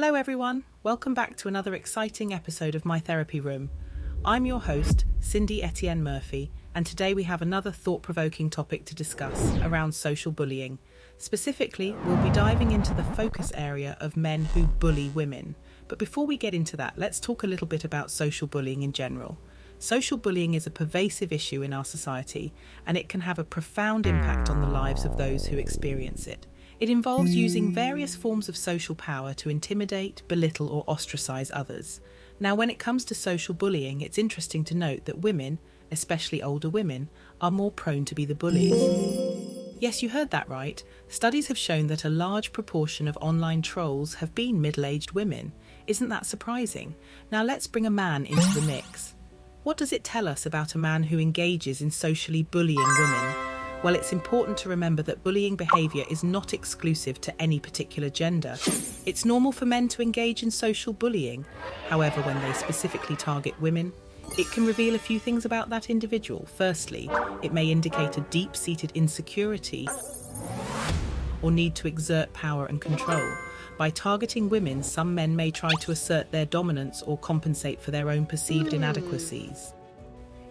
Hello everyone, welcome back to another exciting episode of My Therapy Room. I'm your host, Cindy Ettienne-Murphy, and today we have another thought-provoking topic to discuss around social bullying. Specifically, we'll be diving into the focus area of men who bully women. But before we get into that, let's talk a little bit about social bullying in general. Social bullying is a pervasive issue in our society, and it can have a profound impact on the lives of those who experience it. It involves using various forms of social power to intimidate, belittle, or ostracize others. Now, when it comes to social bullying, it's interesting to note that women, especially older women, are more prone to be the bullies. Yes, you heard that right. Studies have shown that a large proportion of online trolls have been middle-aged women. Isn't that surprising? Now let's bring a man into the mix. What does it tell us about a man who engages in socially bullying women? Well, it's important to remember that bullying behaviour is not exclusive to any particular gender. It's normal for men to engage in social bullying. However, when they specifically target women, it can reveal a few things about that individual. Firstly, it may indicate a deep-seated insecurity or need to exert power and control. By targeting women, some men may try to assert their dominance or compensate for their own perceived inadequacies.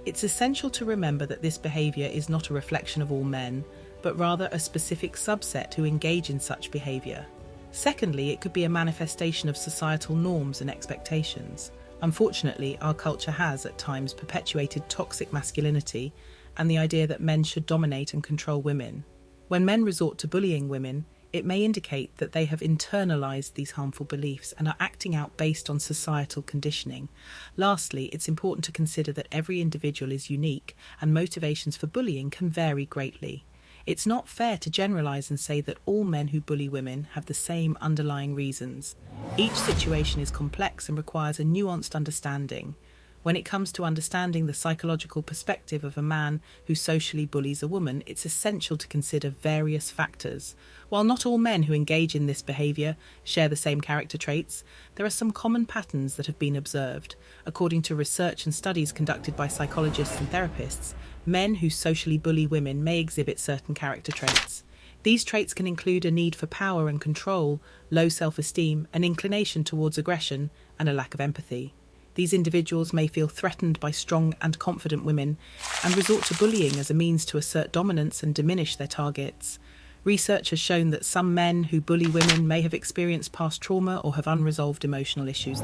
It's essential to remember that this behaviour is not a reflection of all men, but rather a specific subset who engage in such behaviour. Secondly, it could be a manifestation of societal norms and expectations. Unfortunately, our culture has, at times, perpetuated toxic masculinity and the idea that men should dominate and control women. When men resort to bullying women, it may indicate that they have internalized these harmful beliefs and are acting out based on societal conditioning. Lastly, it's important to consider that every individual is unique and motivations for bullying can vary greatly. It's not fair to generalize and say that all men who bully women have the same underlying reasons. Each situation is complex and requires a nuanced understanding. When it comes to understanding the psychological perspective of a man who socially bullies a woman, it's essential to consider various factors. While not all men who engage in this behaviour share the same character traits, there are some common patterns that have been observed. According to research and studies conducted by psychologists and therapists, men who socially bully women may exhibit certain character traits. These traits can include a need for power and control, low self-esteem, an inclination towards aggression, and a lack of empathy. These individuals may feel threatened by strong and confident women and resort to bullying as a means to assert dominance and diminish their targets. Research has shown that some men who bully women may have experienced past trauma or have unresolved emotional issues.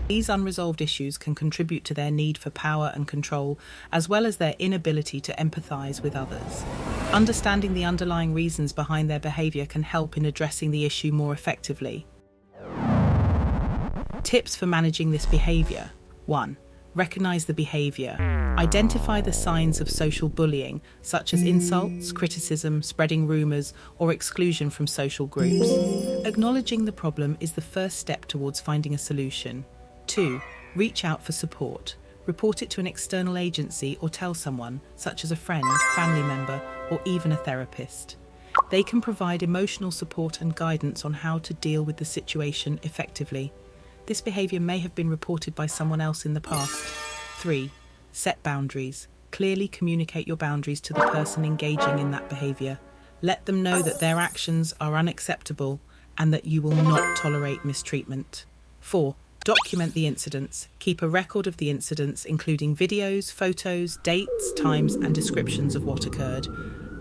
These unresolved issues can contribute to their need for power and control, as well as their inability to empathize with others. Understanding the underlying reasons behind their behavior can help in addressing the issue more effectively. Tips for managing this behaviour. 1. Recognize the behaviour. Identify the signs of social bullying, such as insults, criticism, spreading rumours, or exclusion from social groups. Acknowledging the problem is the first step towards finding a solution. 2. Reach out for support. Report it to an external agency or tell someone, such as a friend, family member, or even a therapist. They can provide emotional support and guidance on how to deal with the situation effectively. This behaviour may have been reported by someone else in the past. 3. Set boundaries. Clearly communicate your boundaries to the person engaging in that behaviour. Let them know that their actions are unacceptable and that you will not tolerate mistreatment. 4. Document the incidents. Keep a record of the incidents, including videos, photos, dates, times, and descriptions of what occurred.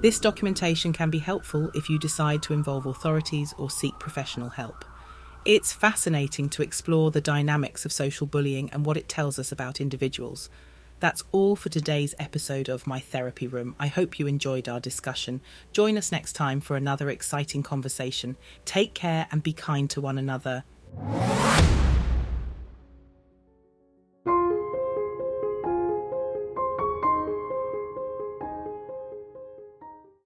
This documentation can be helpful if you decide to involve authorities or seek professional help. It's fascinating to explore the dynamics of social bullying and what it tells us about individuals. That's all for today's episode of My Therapy Room. I hope you enjoyed our discussion. Join us next time for another exciting conversation. Take care and be kind to one another.